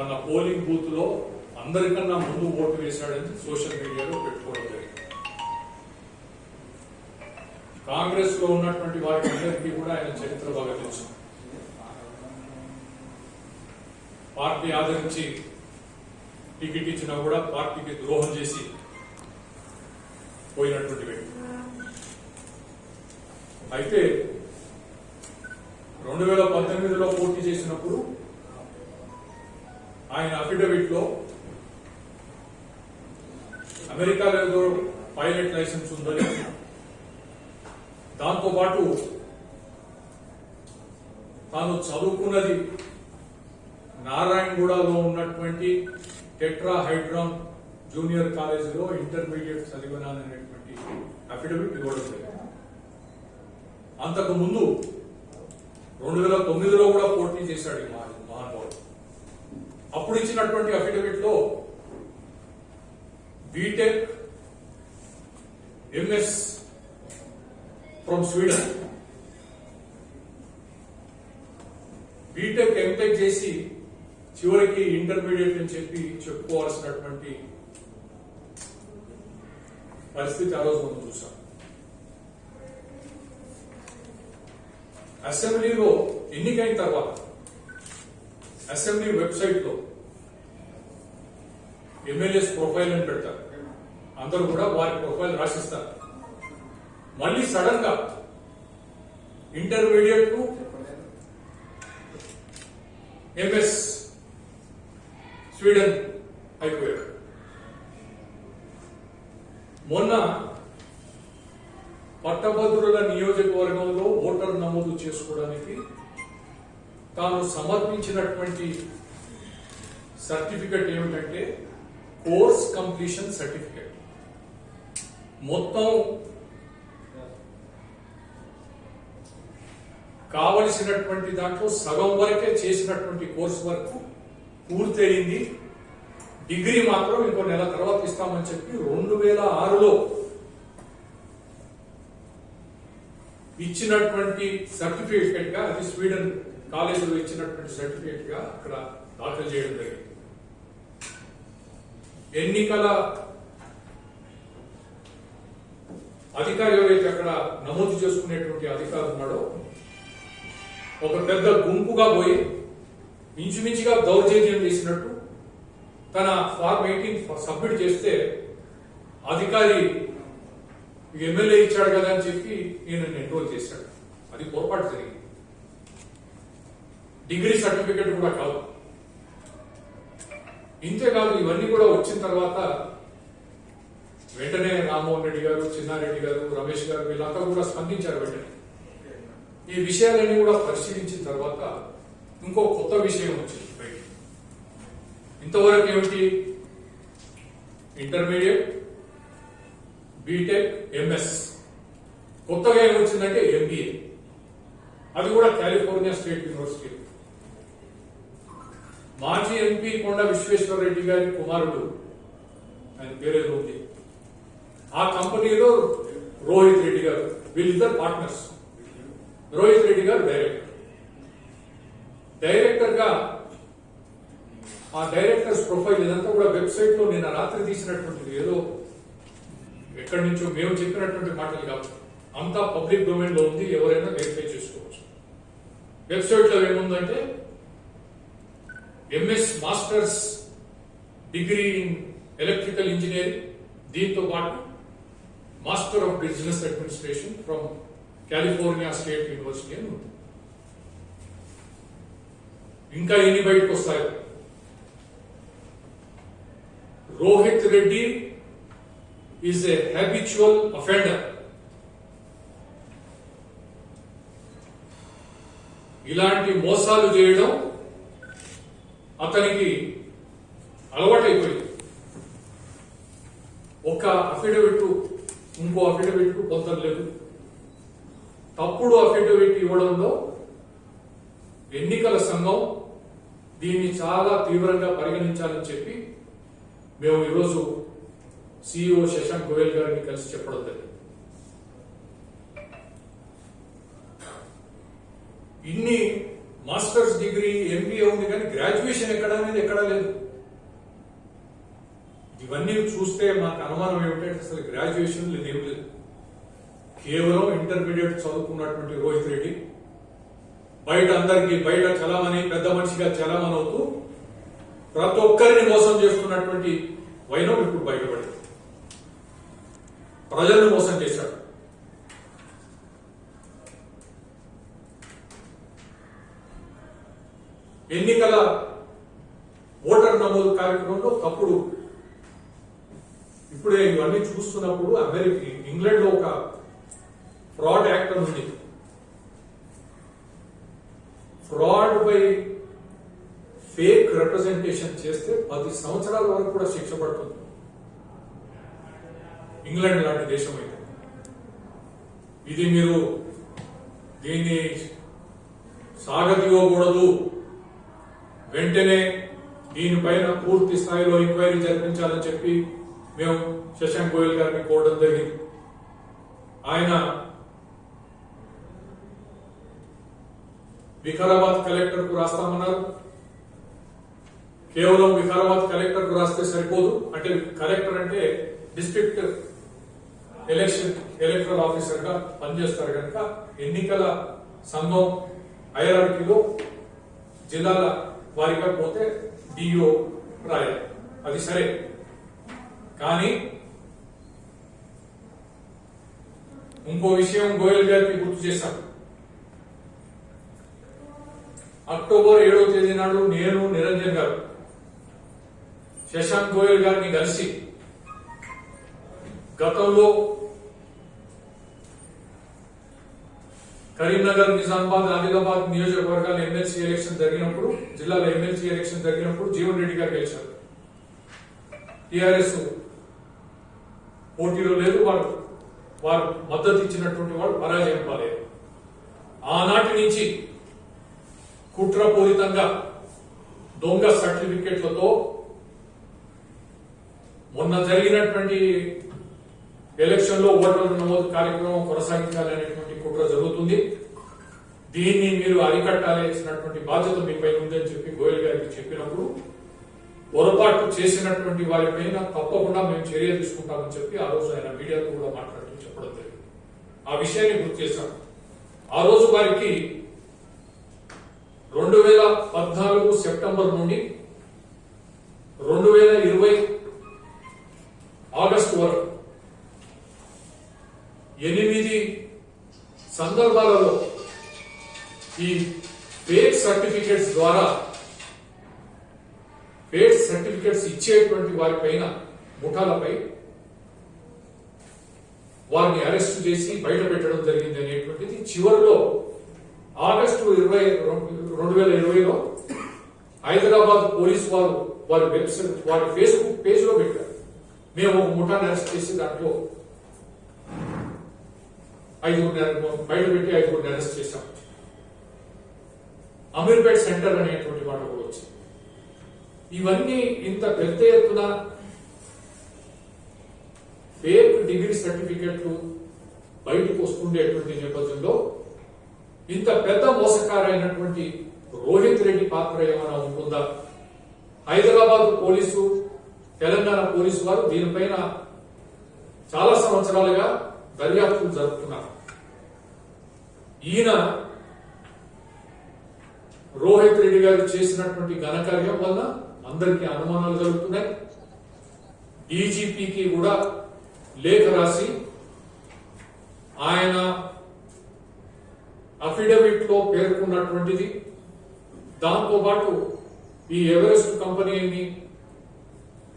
తన polling booth లో అందరికన్నా ముందు ఓటు వేశాడని సోషల్ మీడియాలో పెట్టుకోవడం జరిగింది. కాంగ్రెస్ లో ఉన్నటువంటి వారికి అందరికీ కూడా ఆయన చరిత్ర బాగా తెలుసు. పార్టీ ఆదరించి టికెట్ ఇచ్చినా కూడా పార్టీకి ద్రోహం చేసి పోయినటువంటి వ్యక్తి. అయితే 2018లో పోటీ చేసినప్పుడు ఆయన అఫిడవిట్ లో అమెరికాలో ఏదో పైలట్ లైసెన్స్ ఉందని, దాంతోపాటు తాను చదువుకున్నది నారాయణగూడలో ఉన్నటువంటి టెట్రాహైడ్రాన్ జూనియర్ కాలేజీలో ఇంటర్మీడియట్ చదివినాననేటువంటి అఫిడవిట్ ఇవ్వడం జరిగింది. అంతకు ముందు 2009లో కూడా పోటీ చేశాడు ఈ మహానుభావుడు. అప్పుడు ఇచ్చినటువంటి అఫిడవిట్ లో BTech MS from Sweden, BTech MTech చేసి చివరికి ఇంటర్మీడియట్ అని చెప్పి చెప్పుకోవాల్సినటువంటి పరిస్థితి ఆ రోజు మనం చూసాం. అసెంబ్లీలో ఎన్నికైన తర్వాత అసెంబ్లీ వెబ్సైట్ లో ఎమ్మెల్యేస్ ప్రొఫైల్ అని పెడతారు. అందరూ కూడా వారి ప్రొఫైల్ రాసిస్తారు. మళ్ళీ సడన్ గా ఇంటర్మీడియట్ కు ఎంఎస్ స్వీడన్ అయిపోయాడు. మొన్న పట్టభద్రుల నియోజకవర్గంలో ఓటర్ నమోదు చేసుకోవడానికి తాను సమర్పించినటువంటి సర్టిఫికెట్ ఏమిటంటే కోర్స్ కంప్లీషన్ సర్టిఫికెట్. మొత్తం కావలసినటువంటి దాంట్లో సగం వరకే చేసినటువంటి కోర్స్ వర్క్ పూర్తయింది. డిగ్రీ మాత్రం ఇంకో నెల తర్వాత ఇస్తామని చెప్పి 2006లో ఇచ్చినటువంటి సర్టిఫికేట్ గా, అది స్వీడన్ కాలేజీలో ఇచ్చినటువంటి సర్టిఫికేట్ గా అక్కడ దాఖలు చేయడం జరిగింది. ఎన్నికల అధికారి ఎవరైతే అక్కడ నమోదు చేసుకునేటువంటి అధికారి ఉన్నాడో ఒక పెద్ద గుంపుగా పోయి ఇంచుమించుగా దౌర్జన్యం చేసినట్టు తన ఫార్మ్ 18 సబ్మిట్ చేస్తే అధికారి ఎమ్మెల్యే ఇచ్చాడు కదా అని చెప్పి ఈయన ఎన్రోల్ చేశాడు. అది పొరపాటు జరిగింది. డిగ్రీ సర్టిఫికెట్ కూడా కాదు. ఇంతేకాదు, ఇవన్నీ కూడా వచ్చిన తర్వాత వెంటనే రామ్మోహన్ రెడ్డి గారు, చిన్నారెడ్డి గారు, రమేష్ గారు వీళ్ళంతా కూడా స్పందించారు. వెంటనే ఈ విషయాలన్నీ కూడా పరిశీలించిన తర్వాత ఇంకో కొత్త విషయం వచ్చింది బయట. ఇంతవరకు ఏమిటి? Intermediate, BTech, MS. కొత్తగా ఏమొచ్చిందంటే ఎంబీఏ. అది కూడా కాలిఫోర్నియా స్టేట్ యూనివర్సిటీ. మాజీ ఎంపీ కొండ విశ్వేశ్వర రెడ్డి గారి కుమారుడు, ఆయన పేరేదో ఉంది, ఆ కంపెనీలో రోహిత్ రెడ్డి గారు, వీళ్ళిద్దరు పార్ట్నర్స్. రోహిత్ రెడ్డి గారు డైరెక్టర్ గా ఆ డైరెక్టర్స్ ప్రొఫైల్ ఇదంతా కూడా వెబ్సైట్ లో నిన్న రాత్రి తీసినటువంటిది. ఏదో ఎక్కడి నుంచో మేము చెప్పినటువంటి మాటలు కాదు, అంతా పబ్లిక్ డొమైన్ లో ఉంది, ఎవరైనా వెరిఫై చేసుకోవచ్చు. వెబ్సైట్ లో ఏముందంటే MS masters degree in electrical engineering, దీంతో పాటు master of business administration from California State university అని ఉంది. ఇంకా ఎన్ని బయటకు వస్తాయో. Rohit Reddy is a habitual offender. ఇలాంటి మోసాలు చేయడం అతనికి అలవాటైపోయింది. ఒక అఫిడవిట్ ఇంకో అఫిడవిట్ పొందలేదు. తప్పుడు అఫిడవిట్ ఇవ్వడంలో ఎన్నికల సంఘం దీన్ని చాలా తీవ్రంగా పరిగణించాలని చెప్పి మేము ఈరోజు సిఇఓ శశాంక్ గోయల్ గారిని కలిసి చెప్పడం జరిగింది. ఇన్ని మాస్టర్స్ డిగ్రీ ఎంబీఏ ఉంది కానీ గ్రాడ్యుయేషన్ ఎక్కడ అనేది ఎక్కడా లేదు. ఇవన్నీ చూస్తే మాకు అనుమానం ఏమిటంటే అసలు గ్రాడ్యుయేషన్ లేదు, ఏం లేదు. కేవలం ఇంటర్మీడియట్ చదువుకున్నటువంటి రోహిత్ రెడ్డి బయట అందరికీ బయట చలామణి పెద్ద మనిషిగా చలామణి అవుతూ ప్రతి ఒక్కరిని మోసం చేస్తున్నటువంటి వైనం ఇప్పుడు బయటపడింది. ప్రజలను మోసం చేశాడు. ఎన్నికల ఓటర్ నమోదు కార్యక్రమంలో తప్పుడు ఇప్పుడే ఇవన్నీ చూస్తున్నప్పుడు ఇంగ్లాండ్ లో ఒక ఫ్రాడ్ యాక్ట్ ఉంది. ఫ్రాడ్ బై ఫేక్ రిప్రజెంటేషన్ చేస్తే 10 సంవత్సరాల వరకు కూడా శిక్ష పడుతుంది. ఇంగ్లాండ్ లాంటి దేశం అయితే ఇది మీరు దీన్ని సాగదీయకూడదు. వెంటనే దీనిపైన పూర్తి స్థాయిలో ఎంక్వైరీ జరిపించాలని చెప్పి మేము శశాంక్ గోయల్ గారిని కోరడం జరిగింది. ఆయన వికారాబాద్ కలెక్టర్ కు రాస్తామన్నారు. కేవలం వికారాబాద్ కలెక్టర్ కు రాస్తే సరిపోదు. అంటే కలెక్టర్ అంటే డిస్ట్రిక్ట్ ఎలక్టరల్ ఆఫీసర్ గా పనిచేస్తారు కనుక ఎన్నికల సంఘం హైరార్కీలో జిల్లాల వారిగా పోతే డిఓ రాయాలి, అది సరే. కానీ ఇంకో విషయం గోయల్ గారికి గుర్తు చేశాం. అక్టోబర్ 7వ తేదీ నాడు నేను నిరంజన్ గారు శశాంక్ గోయల్ గారిని కలిసి గతంలో కరీంనగర్, నిజామాబాద్, ఆదిలాబాద్ నియోజకవర్గాల ఎమ్మెల్సీ ఎలక్షన్ జరిగినప్పుడు, జిల్లాలో ఎమ్మెల్సీ ఎలక్షన్ జరిగినప్పుడు జీవన్ రెడ్డి గారు గెలిచారు. టిఆర్ఎస్ పోటీలో లేదు, వారు మద్దతు ఇచ్చినటువంటి వాడు పరాజయం పాలేదు. ఆనాటి నుంచి కుట్రపూరితంగా దొంగ సర్టిఫికెట్లతో మొన్న జరిగినటువంటి ఎలక్షన్ లో ఓటర్ల నమోదు కార్యక్రమం కొనసాగించాలనేటువంటి కుట్ర జరుగుతుంది. దీన్ని మీరు అరికట్టాల్సినటువంటి బాధ్యత మీపై ఉందని చెప్పి గోయల్ గారికి చెప్పినప్పుడు పొరపాటు చేసినటువంటి వారిపైన తప్పకుండా మేము చర్య తీసుకుంటామని చెప్పి ఆ రోజు ఆయన మీడియాతో కూడా మాట్లాడుతూ చెప్పడం జరిగింది. ఆ విషయాన్ని గుర్తు చేశాం. ఆ రోజు వారికి 2014 సెప్టెంబర్ నుండి 2020 ఆగస్టు వరకు 8 సందర్భాలలో ఈ ఫేక్ సర్టిఫికెట్స్ ద్వారా ఫేక్ సర్టిఫికెట్స్ ఇచ్చేటువంటి వారిపైన ముఠాలపై వారిని అరెస్ట్ చేసి బయట పెట్టడం జరిగింది అనేటువంటిది చివరిలో ఆగస్టు 2020లో హైదరాబాద్ పోలీసు వారి వెబ్సైట్, వారి ఫేస్బుక్ పేజ్ లో పెట్టారు. మేము ఒక ముఠాన్ని అరెస్ట్ చేసి దాంట్లో 5 బయట పెట్టి 5 అరెస్ట్ చేశాం. అమీర్పేట్ సెంటర్ అనేటువంటి మాట కూడా వచ్చింది. ఇవన్నీ ఇంత పెద్ద ఎత్తున ఫేక్ డిగ్రీ సర్టిఫికెట్లు బయటకు వస్తుండేటువంటి నేపథ్యంలో ఇంత పెద్ద మోసకారైనటువంటి రోహిత్ రెడ్డి పాత్ర ఏమైనా ఉంటుందా? హైదరాబాద్ పోలీసు, తెలంగాణ పోలీసు వారు దీనిపైన చాలా సంవత్సరాలుగా దర్యాప్తులు జరుపుతున్నారు. ఈయన రోహిత్ రెడ్డి గారు చేసినటువంటి ఘనకార్యం వల్ల అందరికీ అనుమానాలు జరుగుతున్నాయి. డీజీపీకి కూడా లేఖ రాసి ఆయన అఫిడవిట్ లో పేర్కొన్నటువంటిది, దాంతో పాటు ఈ ఎవరెస్ట్ కంపెనీని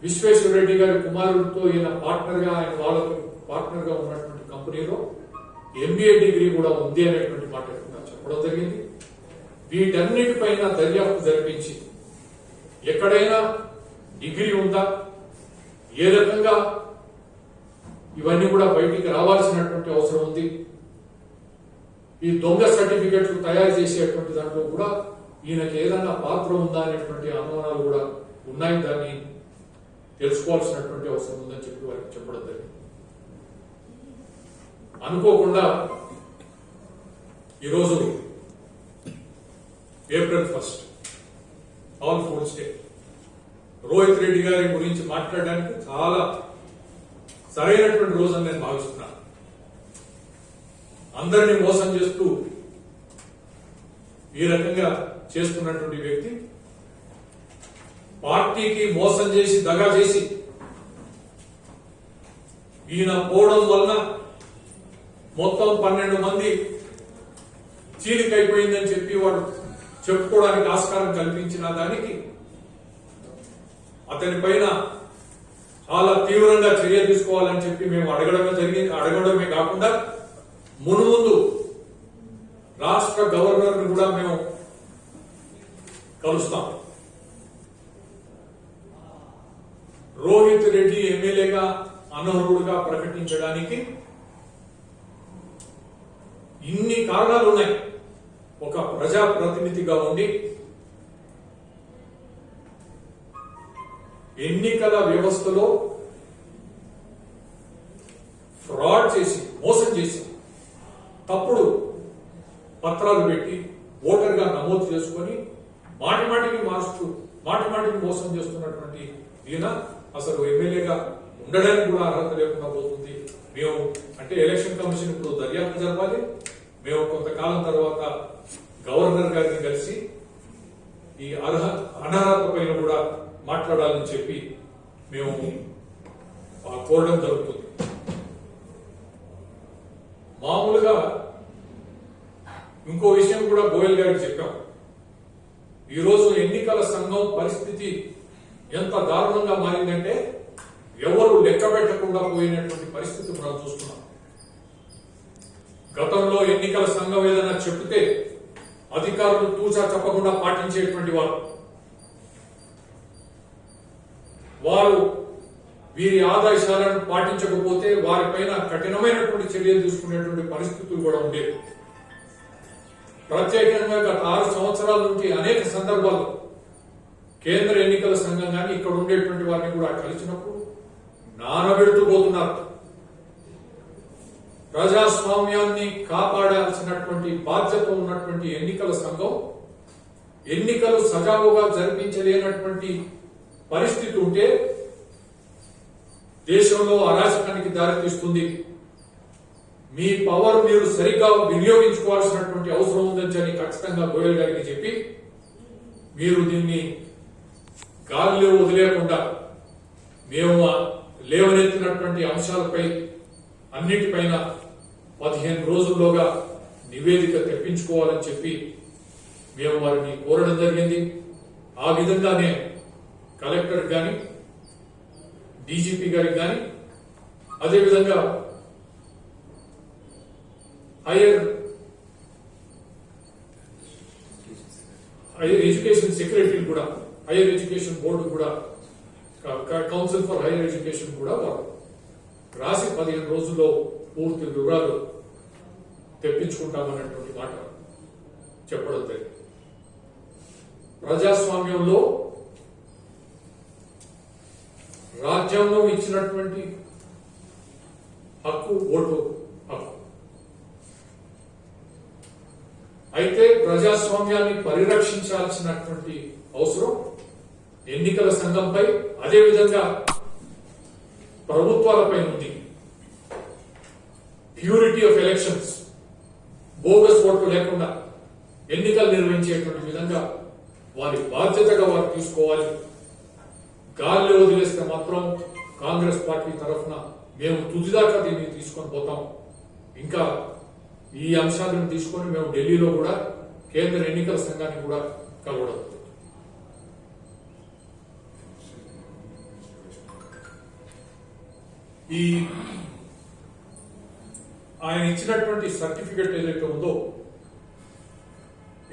విశ్వేశ్వర రెడ్డి గారి కుమారుడితో ఈయన పార్ట్నర్ గా, ఆయన వాళ్ళకు పార్ట్నర్ గా ఉన్నటువంటి కంపెనీలో ఎంబీఏ డిగ్రీ కూడా ఉంది అనేటువంటి మాట చెప్పడం జరిగింది. వీటన్నిటిపైన దర్యాప్తు జరిపించి ఎక్కడైనా డిగ్రీ ఉందా, ఏ రకంగా ఇవన్నీ కూడా బయటికి రావాల్సినటువంటి అవసరం ఉంది. ఈ దొంగ సర్టిఫికెట్లు తయారు చేసేటువంటి దాంట్లో కూడా ఈయనకి ఏదైనా పాత్ర ఉందా అనేటువంటి అనుమానాలు కూడా ఉన్నాయి. దాన్ని తెలుసుకోవాల్సినటువంటి అవసరం ఉందని చెప్పి వారికి చెప్పడం జరిగింది. అనుకోకుండా ఈరోజు April 1st, all fools day. Rohit Reddy గారి గురించి మాట్లాడడానికి చాలా సరైనటువంటి రోజు అని నేను భావిస్తున్నాను. అందరినీ మోసం చేస్తూ ఈ రకంగా చేస్తున్నటువంటి వ్యక్తి పార్టీకి మోసం చేసి దగా చేసి ఈయన పోవడం వలన మొత్తం 12 మంది చీలికైపోయిందని చెప్పి వాడు చెప్పుకోవడానికి ఆస్కారం కల్పించిన దానికి అతని పైన చాలా తీవ్రంగా చర్య తీసుకోవాలని చెప్పి మేము అడగడమే కాకుండా మునుముందు రాష్ట్ర గవర్నర్ ని కూడా మేము కలుస్తాం. రోహిత్ రెడ్డి ఎమ్మెల్యేగా అనర్హుడుగా ప్రకటించడానికి ఇన్ని కారణాలు ఉన్నాయి. ఒక ప్రజాప్రతినిధిగా ఉండి ఎన్నికల వ్యవస్థలో ఫ్రాడ్ చేసి మోసం చేసి తప్పుడు పత్రాలు పెట్టి ఓటర్గా నమోదు చేసుకొని మాటిమాటికి మారుస్తూ మాటిమాటికి మోసం చేస్తున్నటువంటి ఈయన అసలు ఎమ్మెల్యేగా ఉండడానికి కూడా అర్హత లేకుండా పోతుంది. మేము అంటే ఎలక్షన్ కమిషన్ ఇప్పుడు దర్యాప్తు జరపాలి. మేము కొంతకాలం తర్వాత గవర్నర్ గారిని కలిసి ఈ అనర్హత పైన కూడా మాట్లాడాలని చెప్పి మేము కోరడం జరుగుతుంది. మామూలుగా ఇంకో విషయం కూడా గోయల్ గారికి చెప్పాం. ఈరోజు ఎన్నికల సంఘం పరిస్థితి ఎంత దారుణంగా మారిందంటే ఎవరు లెక్క పెట్టకుండా పోయినటువంటి పరిస్థితి మనం చూస్తున్నాం. గతంలో ఎన్నికల సంఘం ఏదైనా చెప్తే అధికారులు తూచా చెప్పకుండా పాటించేటువంటి వారు వీరి ఆదేశాలను పాటించకపోతే వారిపైన కఠినమైనటువంటి చర్యలు తీసుకునేటువంటి పరిస్థితులు కూడా ఉండేవి. ప్రత్యేకంగా గత 6 సంవత్సరాల నుంచి అనేక సందర్భాలు కేంద్ర ఎన్నికల సంఘం కానీ ఇక్కడ ఉండేటువంటి వారిని కూడా కలిసినప్పుడు నానబెడుతూ పోతున్నారు. ప్రజాస్వామ్యాన్ని కాపాడాల్సినటువంటి బాధ్యత ఉన్నటువంటి ఎన్నికల సంఘం ఎన్నికలు సజావుగా జరిపించలేనటువంటి పరిస్థితి ఉంటే దేశంలో అరాచకానికి దారితీస్తుంది. మీ పవర్ మీరు సరిగ్గా వినియోగించుకోవాల్సినటువంటి అవసరం ఉందని ఖచ్చితంగా గోయల్ గారికి చెప్పి మీరు దీన్ని గాలిలో వదిలేకుండా మేము లేవనెత్తినటువంటి అంశాలపై అన్నిటిపైన 15 రోజుల్లోగా నివేదిక తెప్పించుకోవాలని చెప్పి మేము వారిని కోరడం జరిగింది. ఆ విధంగానే కలెక్టర్ గాని డీజీపీ గారికి కానీ అదేవిధంగా హైయర్ ఎడ్యుకేషన్ సెక్రటరీ కూడా హైయర్ ఎడ్యుకేషన్ బోర్డు కూడా కౌన్సిల్ ఫర్ హైయర్ ఎడ్యుకేషన్ కూడా వారు రాసి 15 రోజుల్లో పూర్తి వివరాలు తెప్పించుకుంటామన్నటువంటి మాట చెప్పడం జరిగింది. ప్రజాస్వామ్యంలో రాజ్యాంగం ఇచ్చినటువంటి హక్కు ఓటు హక్కు. అయితే ప్రజాస్వామ్యాన్ని పరిరక్షించాల్సినటువంటి అవసరం ఎన్నికల సంఘంపై అదేవిధంగా ప్రభుత్వాలపై ఉంది. ప్యూరిటీ ఆఫ్ ఎలక్షన్స్, బోగస్ ఓట్లు లేకుండా ఎన్నికలు నిర్వహించేటువంటి విధంగా వారి బాధ్యతగా వారు తీసుకోవాలి. గాలిలో వదిలేస్తే మాత్రం కాంగ్రెస్ పార్టీ తరఫున మేము తుదిదాకా దీన్ని తీసుకొని పోతాం. ఇంకా ఈ అంశాలను తీసుకొని మేము ఢిల్లీలో కూడా కేంద్ర ఎన్నికల సంఘాన్ని కూడా కలవడం. ఈ ఆయన ఇచ్చినటువంటి సర్టిఫికెట్ ఏదైతే ఉందో,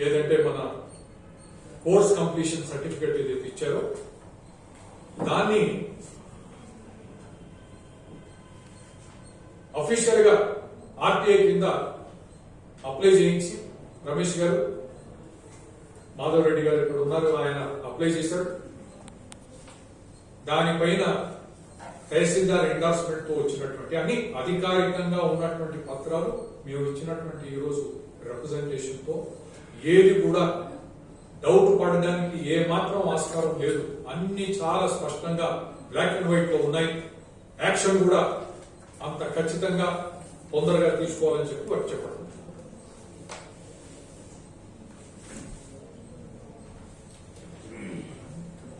ఏదంటే మన కోర్స్ కంప్లీషన్ సర్టిఫికెట్ ఏదైతే ఇచ్చారో దాన్ని అఫీషియల్ గా ఆర్టీఐ కింద అప్లై చేయించి రమేష్ గారు, మాధవ్ రెడ్డి గారు ఇక్కడ ఉన్నారు, ఆయన అప్లై చేశారు. దానిపైన తహసీల్దార్ ఎండార్స్మెంట్ తో వచ్చినటువంటి అన్ని అధికారికంగా ఉన్నటువంటి పత్రాలు మేము ఇచ్చినటువంటి ఈరోజు రిప్రజెంటేషన్ తో ఏది కూడా డౌట్ పడడానికి ఏ మాత్రం ఆస్కారం లేదు. అన్ని చాలా స్పష్టంగా బ్లాక్ అండ్ వైట్ లో ఉన్నాయి. యాక్షన్ కూడా అంత ఖచ్చితంగా తొందరగా తీసుకోవాలని చెప్పి వారు చెప్పడం.